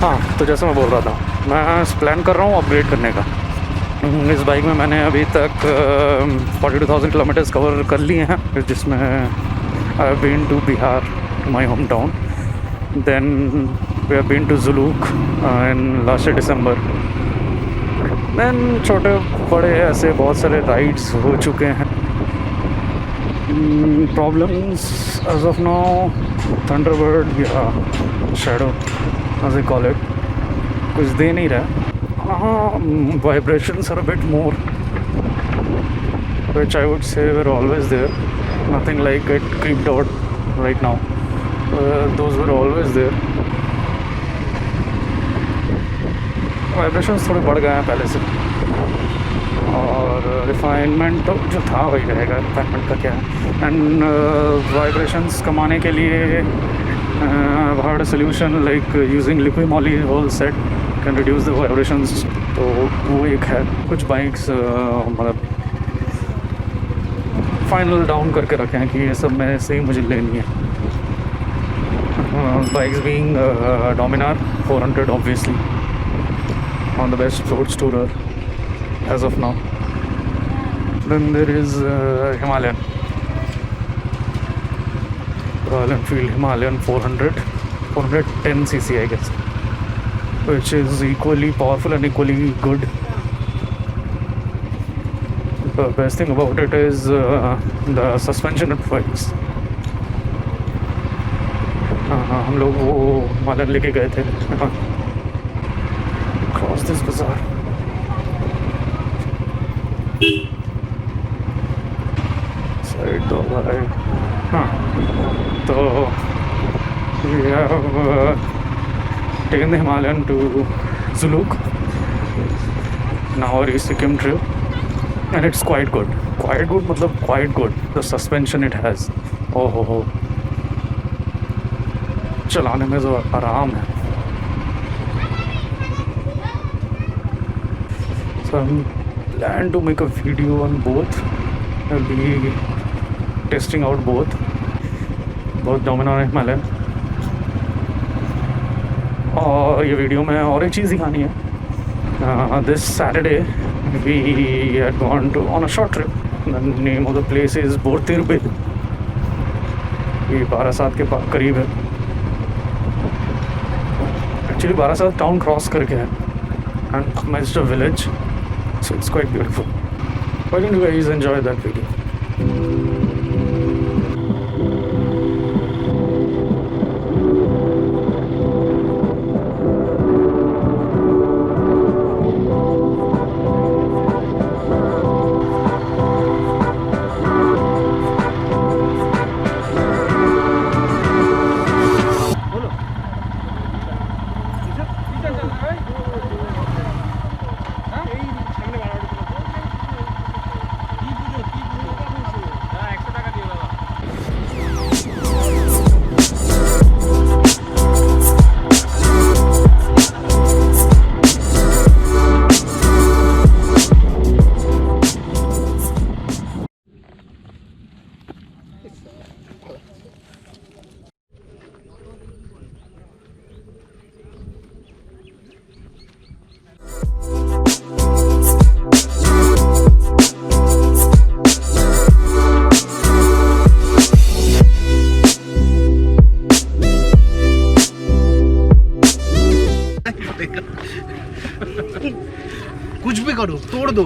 हाँ, तो जैसे मैं बोल रहा था, मैं प्लान कर रहा हूँ अपग्रेड करने का। इस बाइक में मैंने अभी तक 42,000 किलोमीटर्स कवर कर लिए हैं, जिसमें I have been to Bihar, to my home town, then we have been to Zuluk in last December, then छोटे बड़े ऐसे बहुत सारे राइड्स हो चुके हैं। Problems as of now, Thunderbird या shadow as I call it, कुछ दे नहीं रहा। Vibrations are a bit more, which I would say were always there. Nothing like it creeped out right now. Those were always there. Vibrations थोड़े बढ़ गए हैं पहले से, और रिफाइनमेंट तो जो था वही रहेगा। रिफाइनमेंट का क्या है, एंड वाइब्रेशंस कमाने के लिए I've heard a solution like using liquid moly whole set can reduce the vibrations, तो वो एक है। कुछ बाइक्स मतलब फाइनल डाउन करके रखे हैं कि ये सब में से ही मुझे लेनी है। Bikes being Dominar 400 obviously on the best road tourer as of now. Then there is Himalayan, Royal Enfield Himalayan 410cc I guess, which is equally powerful and equally good. The best thing about it is the suspension it provides. हम लोग वो Himalayan लेके गए थे, cross this बाजार। Side दो भाई। हाँ, तो we have taken the Himalayan to Zuluk, now our Sikkim trip, and it's quite good. Quite good मतलब quite good. The suspension it has, oh ho, चलाने में जो आराम है। So I plan to make a video on both. I'll be testing out both Dominar and Himalayan। और ये video में और एक चीज़ दिखानी है। This Saturday we had gone to on a short trip. The name of the place is Bortir Beel. ये बारासात के पास करीब है। एक्चुअली बारासात टाउन क्रॉस करके है, and amidst a village, so it's quite beautiful. Why don't you guys enjoy that video? कुछ भी करो, तोड़ दो।